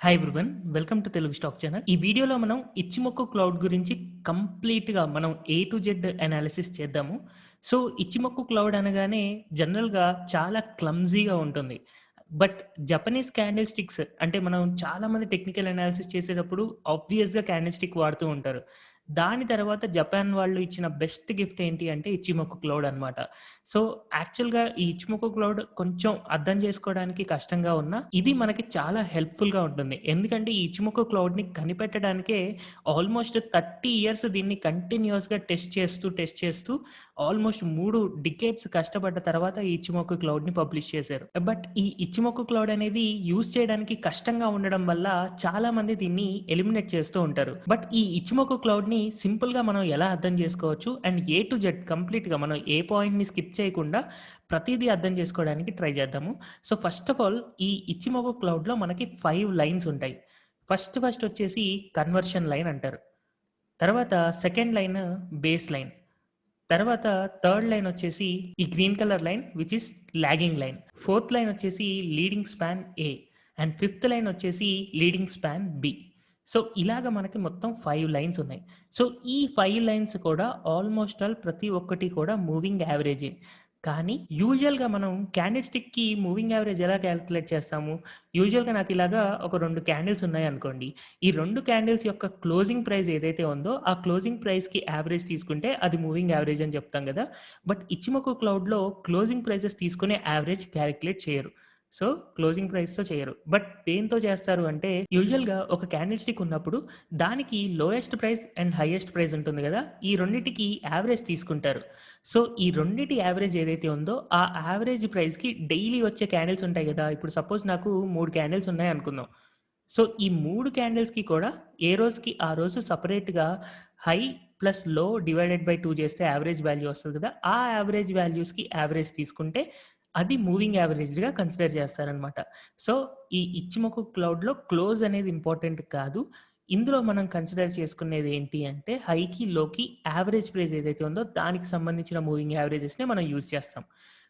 Hi everyone. Welcome to Telugu stock channel. ఈ వీడియోలో మనం ఇచ్చిమొక్కు క్లౌడ్ గురించి కంప్లీట్‌గా మనం ఏ టు జెడ్ అనాలిసిస్ చేద్దాము. సో, ఇచ్చిమొక్కు క్లౌడ్ అనగానే జనరల్‌గా చాలా క్లమ్జీగా ఉంటుంది. బట్ జపనీస్ క్యాండిల్ స్టిక్స్ అంటే మనం చాలామంది టెక్నికల్ అనాలిసిస్ చేసేటప్పుడు ఆబ్వియస్‌గా క్యాండిల్ స్టిక్ వాడుతూ ఉంటారు. దాని తర్వాత జపాన్ వాళ్ళు ఇచ్చిన బెస్ట్ గిఫ్ట్ ఏంటి అంటే ఇచ్చిమొక్కు క్లౌడ్ అనమాట. సో, యాక్చువల్‌గా ఈ ఇచ్చిమొక్కు క్లౌడ్ కొంచెం అర్థం చేసుకోవడానికి కష్టంగా ఉన్నా, ఇది మనకి చాలా హెల్ప్‌ఫుల్‌గా ఉంటుంది. ఎందుకంటే ఈ ఇచ్చిమొక్కు క్లౌడ్‌ని కనిపెట్టడానికే ఆల్మోస్ట్ 30 ఇయర్స్ దీన్ని కంటిన్యూయస్‌గా టెస్ట్ చేస్తూ ఆల్మోస్ట్ 3 డికేడ్స్ కష్టపడ్డ తర్వాత ఈ ఇచ్చిమొక్కు క్లౌడ్‌ని పబ్లిష్ చేశారు. బట్ ఈ ఇచ్చిమొక్కు క్లౌడ్ అనేది యూజ్ చేయడానికి కష్టంగా ఉండడం వల్ల చాలామంది దీన్ని ఎలిమినేట్ చేస్తూ ఉంటారు. బట్ ఈ ఇచ్చిమొక్కు క్లౌడ్‌ని సింపుల్‌గా మనం ఎలా అర్థం చేసుకోవచ్చు అండ్ ఏ టు జెడ్ కంప్లీట్‌గా మనం ఏ పాయింట్‌ని స్కిప్ చేయకుండా ప్రతీదీ అర్థం చేసుకోవడానికి ట్రై చేద్దాము. సో, ఫస్ట్ ఆఫ్ ఆల్ ఈ ఇచ్చిమొక్కు క్లౌడ్‌లో మనకి 5 లైన్స్ ఉంటాయి. ఫస్ట్ వచ్చేసి కన్వర్షన్ లైన్ అంటారు. తర్వాత సెకండ్ లైన్ బేస్ లైన్. తర్వాత థర్డ్ లైన్ వచ్చేసి ఈ green colour line which is lagging line. Fourth line వచ్చేసి leading span A and fifth line వచ్చేసి లీడింగ్ స్పాన్ బి. సో, ఇలాగ మనకి మొత్తం 5 లైన్స్ ఉన్నాయి. సో, ఈ 5 లైన్స్ కూడా ఆల్మోస్ట్ ఆల్ ప్రతి ఒక్కటి కూడా మూవింగ్ యావరేజే. కానీ యూజువల్‌గా మనం క్యాండిల్ స్టిక్‌కి మూవింగ్ యావరేజ్ ఎలా కాలిక్యులేట్ చేస్తాము? యూజువల్‌గా నాకు ఇలాగా ఒక 2 క్యాండిల్స్ ఉన్నాయనుకోండి. ఈ 2 క్యాండిల్స్ యొక్క క్లోజింగ్ ప్రైస్ ఏదైతే ఉందో, ఆ క్లోజింగ్ ప్రైస్‌కి యావరేజ్ తీసుకుంటే అది మూవింగ్ యావరేజ్ అని చెప్తాం గదా! బట్ ఇచ్చిమొకు క్లౌడ్‌లో క్లోజింగ్ ప్రైసెస్ తీసుకునే యావరేజ్ కాలిక్యులేట్ చేయరు. సో, క్లోజింగ్ ప్రైస్‌తో చేయరు. బట్ దేనితో చేస్తారు అంటే యూజువల్‌గా ఒక క్యాండిల్ స్టిక్ ఉన్నప్పుడు దానికి lowest price and highest price ఉంటుంది గదా! ఈ రెండిటికి యావరేజ్ తీసుకుంటారు. సో, ఈ రెండిటి యావరేజ్ ఏదైతే ఉందో, ఆ యావరేజ్ ప్రైస్‌కి డైలీ వచ్చే క్యాండిల్స్ ఉంటాయి గదా! ఇప్పుడు సపోజ్ నాకు 3 క్యాండిల్స్ ఉన్నాయనుకుందాం. సో, ఈ 3 క్యాండిల్స్‌కి కూడా ఏ రోజుకి ఆ రోజు సెపరేట్‌గా హై ప్లస్ లో డివైడెడ్ బై 2 చేస్తే యావరేజ్ వాల్యూ వస్తది కదా! ఆ యావరేజ్ వాల్యూస్‌కి యావరేజ్ తీసుకుంటే అది మూవింగ్ యావరేజ్‌గా కన్సిడర్ చేస్తారనమాట. సో, ఈ ఇచ్చిమొకు క్లౌడ్‌లో క్లోజ్ అనేది ఇంపార్టెంట్ కాదు. ఇందులో మనం కన్సిడర్ చేసుకునేది ఏంటి అంటే హైకి, లోకి యావరేజ్ ప్రైస్ ఏదైతే ఉందో దానికి సంబంధించిన మూవింగ్ యావరేజెస్‌నే మనం యూజ్ చేస్తాం.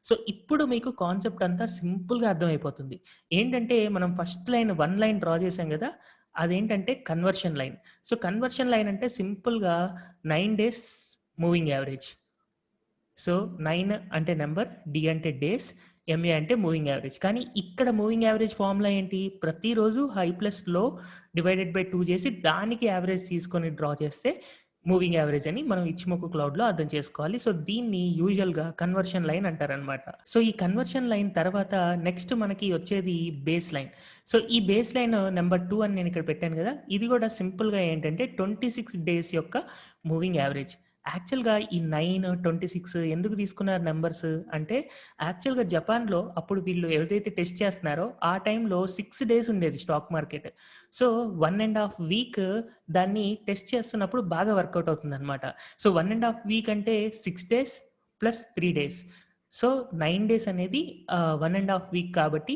సో, ఇప్పుడు మీకు కాన్సెప్ట్ అంతా సింపుల్‌గా అర్థమైపోతుంది. ఏంటంటే మనం ఫస్ట్ లైన్ 1 లైన్ డ్రా చేసాం గదా! అదేంటంటే conversion line. So, conversion line అంటే సింపుల్‌గా 9 డేస్ మూవింగ్ యావరేజ్. సో, 9 అంటే నంబర్, డి అంటే డేస్, ఎంఏ అంటే మూవింగ్ యావరేజ్. కానీ ఇక్కడ మూవింగ్ యావరేజ్ ఫార్ములా ఏంటి? ప్రతిరోజు హై ప్లస్ లో డివైడెడ్ బై 2 చేసి దానికి యావరేజ్ తీసుకొని డ్రా చేస్తే మూవింగ్ యావరేజ్ అని మనం ఇచ్చిమొకు క్లౌడ్‌లో అర్థం చేసుకోవాలి. సో, దీన్ని యూజువల్‌గా కన్వర్షన్ లైన్ అంటారనమాట. సో, ఈ కన్వర్షన్ లైన్ తర్వాత నెక్స్ట్ మనకి వచ్చేది బేస్ లైన్. సో, ఈ బేస్ లైన్ నంబర్ 2 అని నేను ఇక్కడ పెట్టాను గదా! ఇది గూడా సింపుల్‌గా ఏంటంటే 26 డేస్ యొక్క మూవింగ్ యావరేజ్. యాక్చువల్‌గా ఈ 9, 26 ఎందుకు తీసుకున్నారు నంబర్స్ అంటే యాక్చువల్‌గా జపాన్‌లో అప్పుడు వీళ్ళు ఏదైతే టెస్ట్ చేస్తున్నారో ఆ టైంలో 6 డేస్ ఉండేది స్టాక్ మార్కెట్. సో, 1 ½ వీక్ దాన్ని టెస్ట్ చేస్తున్నప్పుడు బాగా వర్కౌట్ అవుతుందనమాట. సో, 1 ½ వీక్ అంటే 6 days plus 3 days. So, 9 days అనేది 1 ½ వీక్ కాబట్టి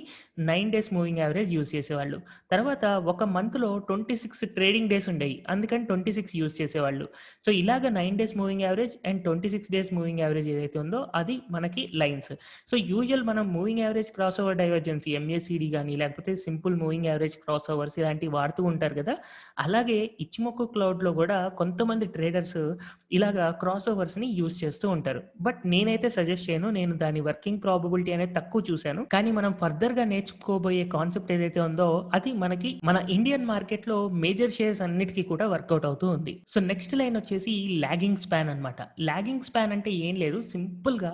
9 డేస్ మూవింగ్ యావరేజ్ యూజ్ చేసేవాళ్ళు. తర్వాత ఒక మంత్‌లో 26 ట్రేడింగ్ డేస్ ఉండేయి. అందుకని 26 యూజ్ చేసేవాళ్ళు. సో, ఇలాగ 9 days moving average and 26 days moving average ఏదైతే ఉందో అది మనకి లైన్స్. సో, యూజువల్ మనం మూవింగ్ యావరేజ్ క్రాస్ ఓవర్ డైవర్జెన్సీ ఎంఏసీడీ గాని లేకపోతే simple moving average cross overs ఇలాంటివి వాడుతూ ఉంటారు కదా! అలాగే ఇచ్చిమొకు క్లౌడ్‌లో కూడా కొంతమంది ట్రేడర్స్ ఇలాగా క్రాస్ ఓవర్స్‌ని యూజ్ చేస్తూ ఉంటారు. బట్ నేనైతే సజెస్ట్ చేయను. నేను దాని వర్కింగ్ ప్రాబబిలిటీ అనేది తక్కువ చూసాను. కానీ మనం ఫర్దర్‌గా నేర్చుకోబోయే కాన్సెప్ట్ ఏదైతే ఉందో అది మనకి మన ఇండియన్ మార్కెట్‌లో మేజర్ షేర్స్ అన్నిటికి కూడా వర్కౌట్ అవుతూ ఉంది. సో, నెక్స్ట్ లైన్ వచ్చేసి లాగింగ్ స్పాన్ అన్నమాట. లాగింగ్ స్పాన్ అంటే ఏం లేదు. సింపుల్‌గా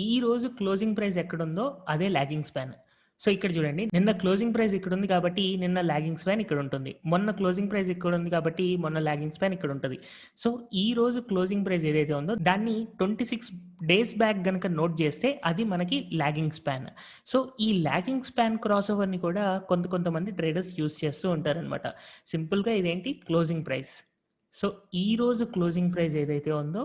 ఈ రోజు క్లోజింగ్ ప్రైస్ ఎక్కడుందో అదే లాగింగ్ స్పాన్. సో, ఇక్కడ చూడండి. నిన్న క్లోజింగ్ ప్రైస్ ఇక్కడుంది కాబట్టి నిన్న లాగింగ్ స్పాన్ ఇక్కడుంటుంది. మొన్న క్లోజింగ్ ప్రైస్ ఇక్కడుంది కాబట్టి మొన్న లాగింగ్ స్పాన్ ఇక్కడుంటది. సో, ఈ రోజు క్లోజింగ్ ప్రైస్ ఏదైతే ఉందో దాన్ని 26 డేస్ బ్యాక్ గనక నోట్ చేస్తే అది మనకి లాగింగ్ స్పాన్. సో, ఈ లాగింగ్ స్పాన్ క్రాస్ ఓవర్‌ని కూడా కొంతమంది ట్రేడర్స్ యూజ్ చేస్తూ ఉంటారనమాట. సింపుల్‌గా ఇదేంటి క్లోజింగ్ ప్రైస్. సో, ఈ రోజు క్లోజింగ్ ప్రైస్ ఏదైతే ఉందో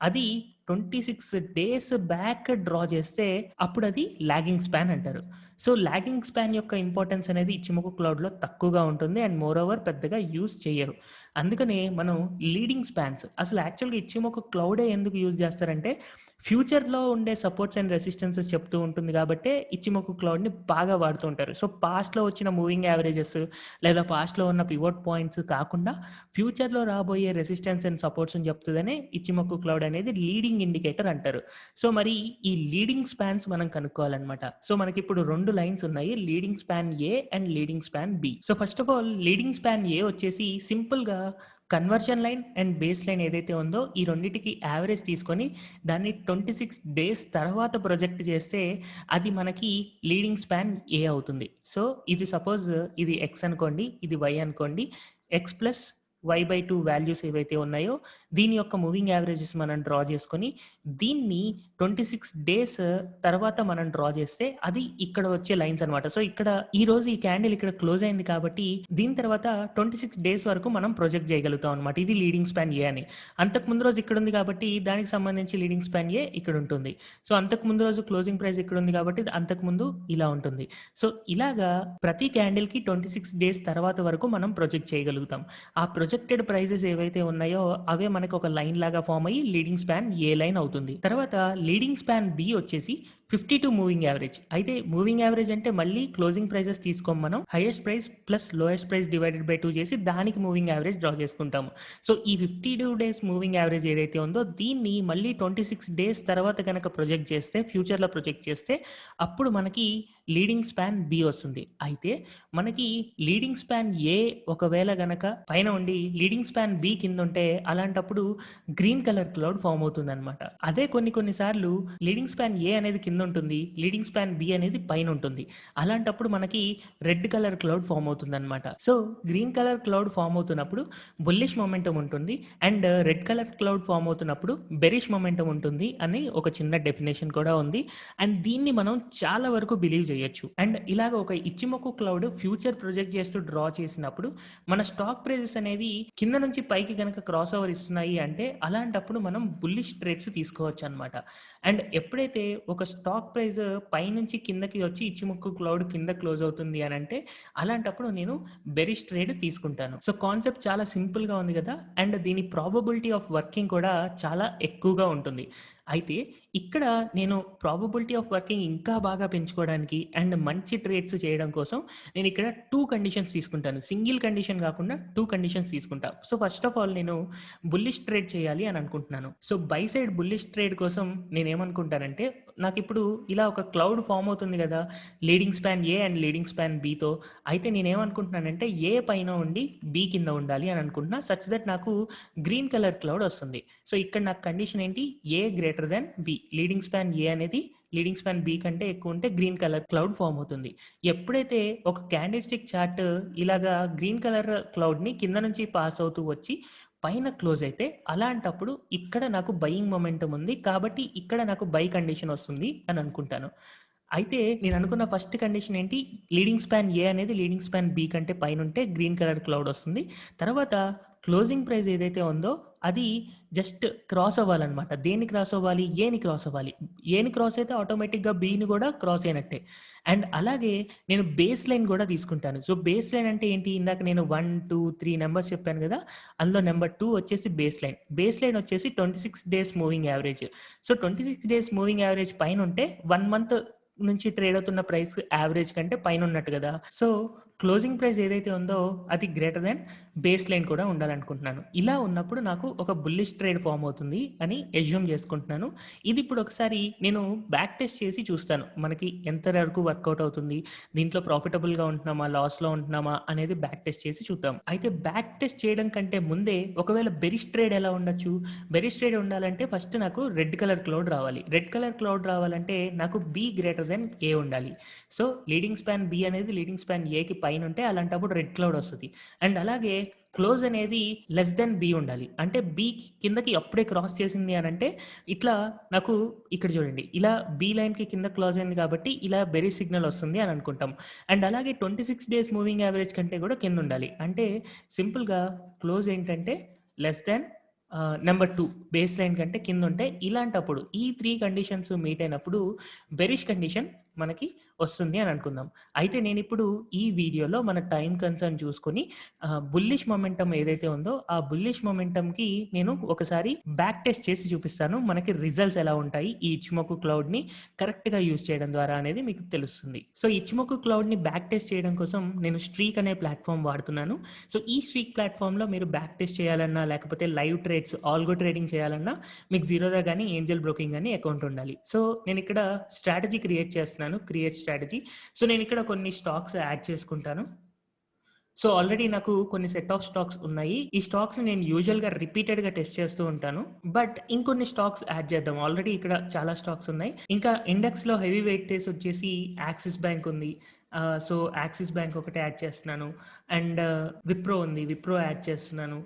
అది 26 డేస్ బ్యాక్ డ్రా చేస్తే అప్పుడది లాగింగ్ స్పాన్ అంటారు. సో, లాగింగ్ స్పాన్ యొక్క ఇంపార్టెన్స్ అనేది ఇచ్చిమొకు క్లౌడ్‌లో తక్కువగా ఉంటుంది. అండ్ మోర్ ఓవర్ పెద్దగా యూజ్ చెయ్యరు. అందుకనే మనం లీడింగ్ స్పాన్స్ అసలు యాక్చువల్‌గా ఇచ్చిమొకు క్లౌడే ఎందుకు యూజ్ చేస్తారంటే ఫ్యూచర్‌లో ఉండే సపోర్ట్స్ అండ్ రెసిస్టెన్సెస్ చెప్తూ ఉంటుంది గాబట్టే ఇచ్చిమోకు క్లౌడ్‌ని బాగా వాడుతూ ఉంటారు. సో, పాస్ట్‌లో వచ్చిన మూవింగ్ యావరేజెస్ లేదా పాస్ట్‌లో ఉన్న పివట్ పాయింట్స్ కాకుండా ఫ్యూచర్‌లో రాబోయే రెసిస్టెన్స్ అండ్ సపోర్ట్స్‌ని చెప్తదనే ఇచ్చిమోకు క్లౌడ్ అనేది లీడింగ్ ఇండికేటర్ అంటారు. సో, మరి ఈ లీడింగ్ స్పాన్స్ మనం కనుక్కోవాలనమాట. సో, మనకిప్పుడు 2 లైన్స్ ఉన్నాయి. Leading span A and leading span B. So, first of all leading span A వచ్చేసి సింపుల్‌గా conversion line and base line ఏదైతే ఉందో ఈ రెండిటికి యావరేజ్ తీసుకొని దాన్ని 26 డేస్ తర్వాత ప్రొజెక్ట్ చేస్తే అది మనకి లీడింగ్ స్పాన్ ఏ అవుతుంది. సో, ఇది సపోజ్ ఇది ఎక్స్ అనుకోండి, ఇది వై అనుకోండి. ఎక్స్ ప్లస్ వై/2 వాల్యూస్ ఏవైతే ఉన్నాయో దీని యొక్క మూవింగ్ యావరేజెస్ మనం డ్రా చేసుకొని దీన్ని 26 డేస్ తర్వాత మనం డ్రా చేస్తే అది ఇక్కడ వచ్చే లైన్స్ అనమాట. సో, ఇక్కడ ఈరోజు ఈ క్యాండిల్ ఇక్కడ క్లోజ్ అయింది కాబట్టి దీని తర్వాత 26 డేస్ వరకు మనం ప్రొజెక్ట్ చేయగలుగుతాం అనమాట. ఇది లీడింగ్ స్పాన్ ఏ అని. అంతకు ముందు రోజు ఇక్కడ ఉంది కాబట్టి దానికి సంబంధించి లీడింగ్ స్పాన్ ఏ ఇక్కడ ఉంటుంది. సో, అంతకు ముందు రోజు క్లోజింగ్ ప్రైస్ ఇక్కడ ఉంది కాబట్టి అంతకు ముందు ఇలా ఉంటుంది. సో, ఇలాగా ప్రతి క్యాండిల్‌కి 26 డేస్ తర్వాత వరకు మనం ప్రొజెక్ట్ చేయగలుగుతాం. ఆ ప్రొజెక్టెడ్ ప్రైజెస్ ఏవైతే ఉన్నాయో అవే మనకు ఒక లైన్ లాగా ఫార్మ్ అయ్యి లీడింగ్ స్పాన్ ఏ లైన్ అవుతుంది. తర్వాత లీడింగ్ స్పాన్ బి వచ్చేసి 52 మూవింగ్ యావరేజ్. అయితే మూవింగ్ యావరేజ్ అంటే మళ్ళీ క్లోజింగ్ ప్రైజెస్ తీసుకోం మనం. Highest price plus lowest price divided by 2 చేసి దానికి మూవింగ్ యావరేజ్ డ్రా చేసుకుంటాము. సో, ఈ 52 డేస్ మూవింగ్ యావరేజ్ ఏదైతే ఉందో దీన్ని మళ్ళీ 26 డేస్ తర్వాత గనక ప్రొజెక్ట్ చేస్తే ఫ్యూచర్‌లో ప్రొజెక్ట్ చేస్తే అప్పుడు మనకి లీడింగ్ స్పాన్ బి వస్తుంది. అయితే మనకి లీడింగ్ స్పాన్ ఏ ఒకవేళ గనక పైన ఉండి లీడింగ్ స్పాన్ బి కింద ఉంటే అలాంటప్పుడు గ్రీన్ కలర్ క్లౌడ్ ఫార్మ్ అవుతుందన్నమాట. అదే కొన్ని సార్లు లీడింగ్ స్పాన్ ఏ అనేది కింద ఉంటుంది. లీడింగ్ స్పాన్ బి అనేది పైన ఉంటుంది. అలాంటప్పుడు మనకి రెడ్ కలర్ క్లౌడ్ ఫార్మ్ అవుతుందన్నమాట. So, green colour cloud form అవుతున్నప్పుడు బుల్లిష్ మొమెంటం ఉంటుంది and red colour cloud form అవుతున్నప్పుడు బెరిష్ మొమెంటం ఉంటుంది అని ఒక చిన్న డెఫినేషన్ కూడా ఉంది. అండ్ దీన్ని మనం చాలా వరకు బిలీవ్ చేయొచ్చు. అండ్ ఇలాగ ఒక ఇచ్చిమోకు క్లౌడ్ ఫ్యూచర్ ప్రొజెక్ట్ చేస్తూ డ్రా చేసినప్పుడు మన స్టాక్ ప్రైజెస్ అనేవి కింద నుంచి పైకి గనక క్రాస్ ఓవర్ ఇస్తున్నాయి అంటే అలాంటప్పుడు మనం బుల్లిష్ ట్రేడ్స్ తీసుకోవచ్చు అనమాట. అండ్ ఎప్పుడైతే ఒక స్టాక్ ప్రైస్ పైనుంచి కిందకి వచ్చి ఇచ్చిమోకు క్లౌడ్ కింద క్లోజ్ అవుతుంది అని అంటే అలాంటప్పుడు నేను బెరిష్ ట్రేడ్ తీసుకుంటాను. సో, కాన్సెప్ట్ చాలా సింపుల్ గా ఉంది కదా. అండ్ దీని ప్రాబబిలిటీ ఆఫ్ వర్కింగ్ కూడా చాలా ఎక్కువగా ఉంటుంది. అయితే ఇక్కడ నేను ప్రాబబిలిటీ ఆఫ్ వర్కింగ్ ఇంకా బాగా పెంచుకోవడానికి అండ్ మంచి ట్రేడ్స్ చేయడం కోసం నేను ఇక్కడ 2 కండిషన్స్ తీసుకుంటాను. సింగిల్ కండిషన్ కాకుండా 2 కండిషన్స్ తీసుకుంటా. సో, ఫస్ట్ ఆఫ్ ఆల్ నేను బుల్లిష్ ట్రేడ్ చేయాలి అని అనుకుంటున్నాను. So, buy side bullish trade కోసం నేనేమనుకుంటానంటే నాకిప్పుడు ఇలా ఒక క్లౌడ్ ఫామ్ అవుతుంది కదా leading span A and leading span బితో. అయితే నేనేమనుకుంటున్నానంటే ఏ పైన ఉండి బి కింద ఉండాలి అని అనుకుంటున్నా సచ్ దట్ నాకు గ్రీన్ కలర్ క్లౌడ్ వస్తుంది. సో, ఇక్కడ నాకు కండిషన్ ఏంటి A greater than B. Leading span A అనేది లీడింగ్ స్పాన్ బి కంటే ఎక్కువ ఉంటే గ్రీన్ కలర్ క్లౌడ్ ఫామ్ అవుతుంది. ఎప్పుడైతే ఒక క్యాండిల్ స్టిక్ చార్ట్ ఇలాగా గ్రీన్ కలర్ క్లౌడ్‌ని కింద నుంచి పాస్ అవుతూ వచ్చి పైన క్లోజ్ అయితే అలాంటప్పుడు ఇక్కడ నాకు బయింగ్ మొమెంటం ఉంది. కాబట్టి ఇక్కడ నాకు బై కండిషన్ వస్తుంది అని అనుకుంటాను. అయితే నేను అనుకున్న ఫస్ట్ కండిషన్ ఏంటి లీడింగ్ స్పాన్ ఏ అనేది లీడింగ్ స్పాన్ బి కంటే పైన ఉంటే గ్రీన్ కలర్ క్లౌడ్ వస్తుంది. తర్వాత క్లోజింగ్ ప్రైస్ ఏదైతే ఉందో అది జస్ట్ క్రాస్ అవ్వాలన్నమాట. దేన్ని క్రాస్ అవ్వాలి? ఏని క్రాస్ అవ్వాలి. ఏని క్రాస్ అయితే ఆటోమేటిక్‌గా బిని కూడా క్రాస్ అయినట్టే. అండ్ అలాగే నేను బేస్ లైన్ కూడా తీసుకుంటాను. సో, బేస్ లైన్ అంటే ఏంటి? ఇందాక నేను 1, 2, 3 నంబర్స్ చెప్పాను కదా. అందులో నెంబర్ 2 వచ్చేసి బేస్ లైన్. బేస్ లైన్ వచ్చేసి 26 days moving average. So, 26 days moving average పైన ఉంటే 1 మంత్ నుంచి ట్రేడ్ అవుతున్న ప్రైస్ యావరేజ్ కంటే పైన ఉన్నట్టు కదా. సో, క్లోజింగ్ ప్రైస్ ఏదైతే ఉందో అది గ్రేటర్ దెన్ బేస్ లైన్ కూడా ఉండాలనుకుంటున్నాను. ఇలా ఉన్నప్పుడు నాకు ఒక బుల్లిష్ ట్రేడ్ ఫామ్ అవుతుంది అని అస్యూమ్ చేసుకుంటున్నాను. ఇది ఇప్పుడు ఒకసారి నేను బ్యాక్ టెస్ట్ చేసి చూస్తాను. మనకి ఎంత వరకు వర్కౌట్ అవుతుంది, దీంట్లో ప్రాఫిటబుల్‌గా ఉంటున్నామా, లాస్‌లో ఉంటున్నామా అనేది బ్యాక్ టెస్ట్ చేసి చూద్దాం. అయితే బ్యాక్ టెస్ట్ చేయడం కంటే ముందే ఒకవేళ బెరిష్ ట్రేడ్ ఎలా ఉండొచ్చు? బెరిష్ ట్రేడ్ ఉండాలంటే ఫస్ట్ నాకు రెడ్ కలర్ క్లౌడ్ రావాలి. రెడ్ కలర్ క్లౌడ్ రావాలంటే నాకు బి గ్రేటర్ దెన్ ఏ ఉండాలి. సో, లీడింగ్ స్పాన్ బి అనేది లీడింగ్ స్పాన్ ఏకి పైన ఉంటే అలాంటప్పుడు రెడ్ క్లౌడ్ వస్తది. అండ్ అలాగే క్లోజ్ అనేది లెస్ దెన్ బి ఉండాలి. అంటే బి కిందకి అప్పుడే క్రాస్ చేసింది అని అంటే ఇట్లా నాకు ఇక్కడ చూడండి ఇలా బి లైన్‌కి కింద క్లోజ్ అయింది కాబట్టి ఇలా బెరిష్ సిగ్నల్ వస్తుంది అని అనుకుంటాం. అండ్ అలాగే 26 డేస్ మూవింగ్ యావరేజ్ కంటే కూడా కింద ఉండాలి. అంటే సింపుల్‌గా క్లోజ్ ఏంటంటే less than number 2 base line కంటే కింద ఉంటే ఇలాంటప్పుడు ఈ 3 కండిషన్స్ మీట్ అయినప్పుడు బెరిష్ కండిషన్ మనకి వస్తుంది అని అనుకుందాం. అయితే నేనిప్పుడు ఈ వీడియోలో మన టైమ్ కన్సర్న్ చూసుకొని బుల్లిష్ మొమెంటమ్ ఏదైతే ఉందో ఆ బుల్లిష్ మొమెంటమ్‌కి నేను ఒకసారి బ్యాక్ టెస్ట్ చేసి చూపిస్తాను. మనకి రిజల్ట్స్ ఎలా ఉంటాయి ఈ ఇచ్చిమోకు క్లౌడ్‌ని కరెక్ట్‌గా యూజ్ చేయడం ద్వారా అనేది మీకు తెలుస్తుంది. సో ఇచ్చిమోకు క్లౌడ్‌ని బ్యాక్ టెస్ట్ చేయడం కోసం నేను స్ట్రీక్ అనే ప్లాట్‌ఫామ్ వాడుతున్నాను. సో ఈ స్ట్రీక్ ప్లాట్‌ఫామ్‌లో మీరు బ్యాక్ టెస్ట్ చేయాలన్నా లేకపోతే లైవ్ ట్రేడ్స్, ఆల్గో ట్రేడింగ్ చేయాలన్నా మీకు జీరోదా గాని, ఏంజెల్ బ్రోకింగ్ గాని అకౌంట్ ఉండాలి. సో నేనిక్కడ స్ట్రాటజీ క్రియేట్ చేస్తున్నాను. Create strategy. సో నేనిక్కడ కొన్ని స్టాక్స్ యాడ్ చేసుకుంటాను. సో ఆల్రెడీ నాకు కొన్ని సెట్ ఆఫ్ స్టాక్స్ ఉన్నాయి. ఈ స్టాక్స్‌ని నేను యూజువల్‌గా రిపీటెడ్‌గా టెస్ట్ చేస్తూ ఉంటాను. బట్ ఇంకొన్ని స్టాక్స్ యాడ్ చేద్దాం. ఆల్రెడీ ఇక్కడ చాలా స్టాక్స్ ఉన్నాయి. ఇంకా ఇండెక్స్‌లో హెవీ వెయిటేజ్ వచ్చేసి యాక్సిస్ బ్యాంక్ ఉంది. సో యాక్సిస్ బ్యాంక్ ఒకటి యాడ్ చేస్తున్నాను. అండ్ విప్రో ఉంది. విప్రో యాడ్ చేస్తున్నాను.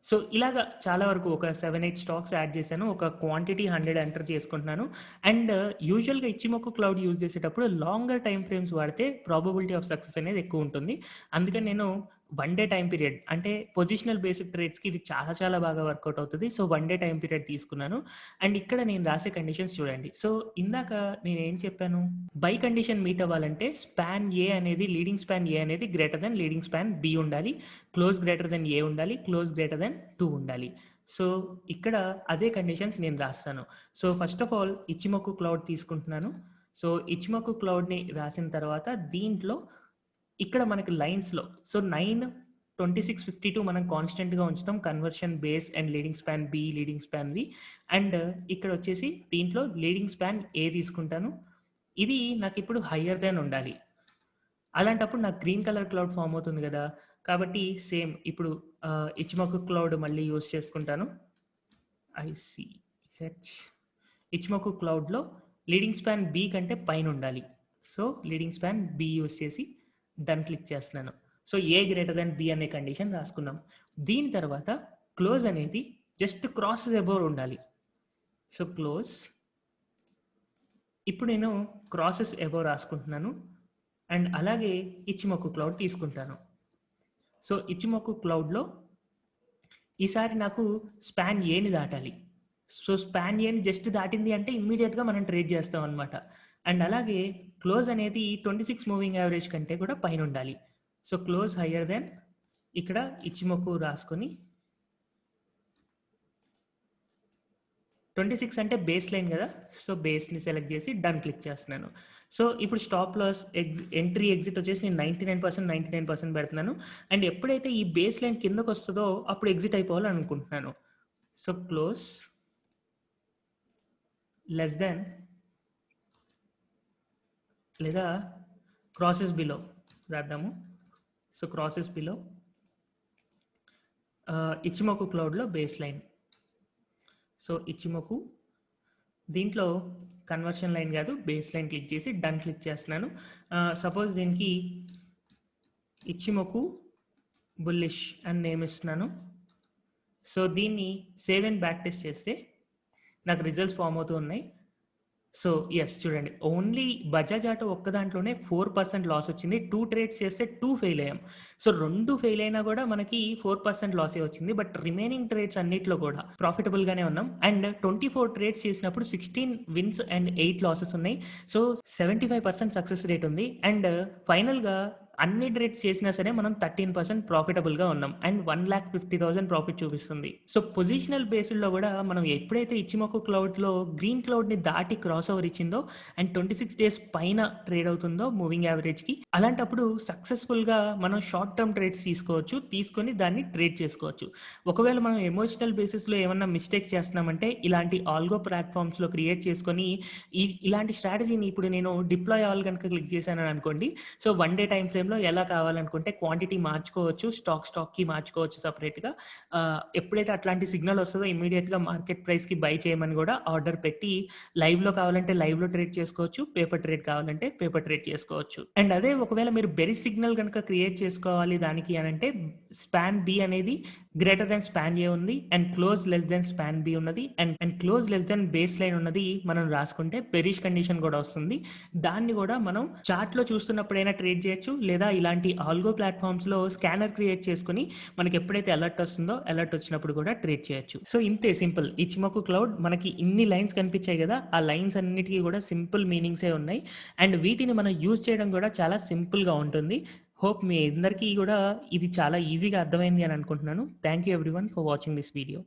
సో ఇలాగ చాలా వరకు ఒక 7, 8 స్టాక్స్ యాడ్ చేశాను. ఒక క్వాంటిటీ 100 ఎంటర్ చేసుకుంటున్నాను. అండ్ యూజువల్‌గా ఇచ్చిమోకు క్లౌడ్ యూజ్ చేసేటప్పుడు లాంగర్ టైమ్ ఫ్రేమ్స్ వాడితే ప్రాబబిలిటీ ఆఫ్ సక్సెస్ అనేది ఎక్కువ ఉంటుంది. అందుకని నేను 1 డే టైమ్ పీరియడ్ అంటే పొజిషనల్ బేస్డ్ ట్రేడ్స్‌కి ఇది చాలా చాలా బాగా వర్కౌట్ అవుతది. సో 1 డే టైమ్ పీరియడ్ తీసుకున్నాను. అండ్ ఇక్కడ నేను రాసే కండిషన్స్ చూడండి. సో ఇందాక నేనేం చెప్పాను? బై కండిషన్ మీట్ అవ్వాలంటే స్పాన్ ఏ అనేది లీడింగ్ స్పాన్ ఏ అనేది greater than leading span B ఉండాలి. క్లోజ్ గ్రేటర్ దెన్ ఏ ఉండాలి. క్లోజ్ గ్రేటర్ దెన్ 2 ఉండాలి. సో ఇక్కడ అదే కండిషన్స్ నేను రాస్తాను. So first of all Ichimoku cloud తీసుకుంటున్నాను. సో ఇచ్చిమోకు క్లౌడ్‌ని రాసిన తర్వాత దీంట్లో ఇక్కడ మనకి లైన్స్‌లో సో 9, 26, 52 మనం కాన్స్టెంట్‌గా ఉంచుతాం. Conversion base and leading span B, leading span V. And ఇక్కడ వచ్చేసి దీంట్లో లీడింగ్ స్పాన్ ఏ తీసుకుంటాను. ఇది నాకిప్పుడు హయ్యర్ దాన్ ఉండాలి. అలాంటప్పుడు నాకు గ్రీన్ కలర్ క్లౌడ్ ఫార్మ్ అవుతుంది గదా! కాబట్టి సేమ్ ఇప్పుడు ఇచ్చిమోకు క్లౌడ్ మళ్ళీ యూజ్ చేసుకుంటాను. ఐసీహెచ్ ఇచ్చిమోకు క్లౌడ్‌లో లీడింగ్ స్పాన్ బి కంటే పైనుండాలి. So leading span B use చేసి డన్ క్లిక్ చేస్తున్నాను. So A greater than B అనే కండిషన్ రాసుకున్నాం. దీని తర్వాత క్లోజ్ అనేది జస్ట్ క్రాసెస్ అబోవ్ ఉండాలి. సో క్లోజ్ ఇప్పుడు నేను క్రాసెస్ అబోవ్ రాసుకుంటున్నాను. అండ్ అలాగే ఇచ్చిమోకు క్లౌడ్ తీసుకుంటాను. సో ఇచ్చిమోకు క్లౌడ్‌లో ఈసారి నాకు స్పాన్ ఏని దాటాలి. సో స్పాన్ ఏని జస్ట్ దాటింది అంటే ఇమ్మీడియేట్‌గా మనం ట్రేడ్ చేస్తాం అనమాట. అండ్ అలాగే క్లోజ్ అనేది 26 మూవింగ్ యావరేజ్ కంటే కూడా పైనుండాలి. సో క్లోజ్ హయ్యర్ దెన్ ఇక్కడ ఇచ్చిమోకు రాసుకొని 26 అంటే బేస్ లైన్ కదా! సో బేస్‌ని సెలెక్ట్ చేసి డన్ క్లిక్ చేస్తున్నాను. సో ఇప్పుడు స్టాప్ లాస్ ఎంట్రీ, ఎగ్జిట్ వచ్చేసి నేను 99%, 99% పెడుతున్నాను. అండ్ ఎప్పుడైతే ఈ బేస్ లైన్ కిందకొస్తదో అప్పుడు ఎగ్జిట్ అయిపోవాలని అనుకుంటున్నాను. సో క్లోజ్ లెస్ దాన్ లేదా క్రాసెస్ బిలో రాద్దాము. సో క్రాసెస్ బిలో ఇచ్చిమోకు క్లౌడ్‌లో బేస్ లైన్. సో ఇచ్చిమోకు దీంట్లో కన్వర్షన్ లైన్ కాదు బేస్ లైన్ క్లిక్ చేసి డన్ క్లిక్ చేస్తున్నాను. సపోజ్ దీనికి ఇచ్చిమోకు బుల్లిష్ అని నేమ్ ఇస్తున్నాను. సో దీన్ని సేవ్ అండ్ బ్యాక్ టెస్ట్ చేస్తే నాకు రిజల్ట్స్ ఫామ్ అవుతూ ఉన్నాయి. సో యెస్ చూడండి ఓన్లీ బజాజ్ ఆటో ఒక్క దాంట్లోనే 4% లాస్ వచ్చింది. 2 ట్రేడ్స్ చేస్తే 2 ఫెయిల్ అయ్యాం. సో 2 ఫెయిల్ అయినా కూడా మనకి 4% లాసే వచ్చింది. బట్ రిమైనింగ్ ట్రేడ్స్ అన్నిట్లో కూడా ప్రాఫిటబుల్ గానే ఉన్నాం. అండ్ 24 ట్రేడ్స్ చేసినప్పుడు 16 విన్స్ అండ్ 8 లాసెస్ ఉన్నాయి. సో 75% సక్సెస్ రేట్ ఉంది. అండ్ ఫైనల్‌గా అన్ని ట్రేడ్స్ చేసినా సరే మనం 13% ప్రాఫిటబుల్‌గా ఉన్నాం. అండ్ 1,50,000 ప్రాఫిట్ చూపిస్తుంది. సో పొజిషనల్ బేస్డ్‌లో కూడా మనం ఎప్పుడైతే ఇచ్చిమోకు క్లౌడ్‌లో గ్రీన్ క్లౌడ్‌ని దాటి క్రాస్ ఓవర్ ఇచ్చిందో అండ్ 26 డేస్ పైన ట్రేడ్ అవుతుందో మూవింగ్ యావరేజ్‌కి అలాంటప్పుడు సక్సెస్‌ఫుల్‌గా మనం షార్ట్ టర్మ్ ట్రేడ్స్ తీసుకోవచ్చు. తీసుకొని దాన్ని ట్రేడ్ చేసుకోవచ్చు. ఒకవేళ మనం ఎమోషనల్ బేసిస్‌లో ఏమన్నా మిస్టేక్స్ చేస్తున్నామంటే ఇలాంటి ఆల్గో ప్లాట్‌ఫామ్స్‌లో క్రియేట్ చేసుకొని ఇలాంటి స్ట్రాటజీని ఇప్పుడు నేను డిప్లాయ్ ఆల్ గనుక క్లిక్ చేశానని అనుకోండి. సో 1 డే టైమ్ ఫ్రేమ్‌లో ఎలా కావాలనుకుంటే క్వాంటిటీ మార్చుకోవచ్చు. స్టాక్‌కి మార్చుకోవచ్చు సెపరేట్‌గా. ఎప్పుడైతే అట్లాంటి సిగ్నల్ వస్తదో ఇమ్మీడియేట్‌గా మార్కెట్ ప్రైస్‌కి బై చేయమని కూడా ఆర్డర్ పెట్టి లైవ్‌లో కావాలంటే లైవ్‌లో ట్రేడ్ చేసుకోవచ్చు. పేపర్ ట్రేడ్ కావాలంటే పేపర్ ట్రేడ్ చేసుకోవచ్చు. అండ్ అదే ఒకవేళ మీరు బెరిష్ సిగ్నల్ గనుక క్రియేట్ చేసుకోవాలి దానికి అనంటే స్పాన్ బి అనేది గ్రేటర్ దెన్ స్పాన్ ఏ ఉంది and close less than span B ఉన్నది and close less than base line ఉన్నది మనం రాసుకుంటే బెరిష్ కండిషన్ కూడా వస్తుంది. దాన్ని కూడా మనం చార్ట్లో చూస్తున్నప్పుడైనా ట్రేడ్ చేయొచ్చు, లేదా ఇలాంటి ఆల్గో ప్లాట్ఫామ్స్లో స్కానర్ క్రియేట్ చేసుకుని మనకి ఎప్పుడైతే అలర్ట్ వస్తుందో అలర్ట్ వచ్చినప్పుడు కూడా ట్రేడ్ చేయొచ్చు. సో ఇంతే సింపుల్. ఇచిమోకు క్లౌడ్ మనకి ఇన్ని లైన్స్ కనిపించాయి కదా, ఆ లైన్స్ అన్నిటికీ కూడా సింపుల్ మీనింగ్సే ఉన్నాయి అండ్ వీటిని మనం యూజ్ చేయడం కూడా చాలా సింపుల్గా ఉంటుంది. హోప్ మీ అందరికీ కూడా ఇది చాలా ఈజీగా అర్థమైంది అని అనుకుంటున్నాను. Thank you everyone for watching this video.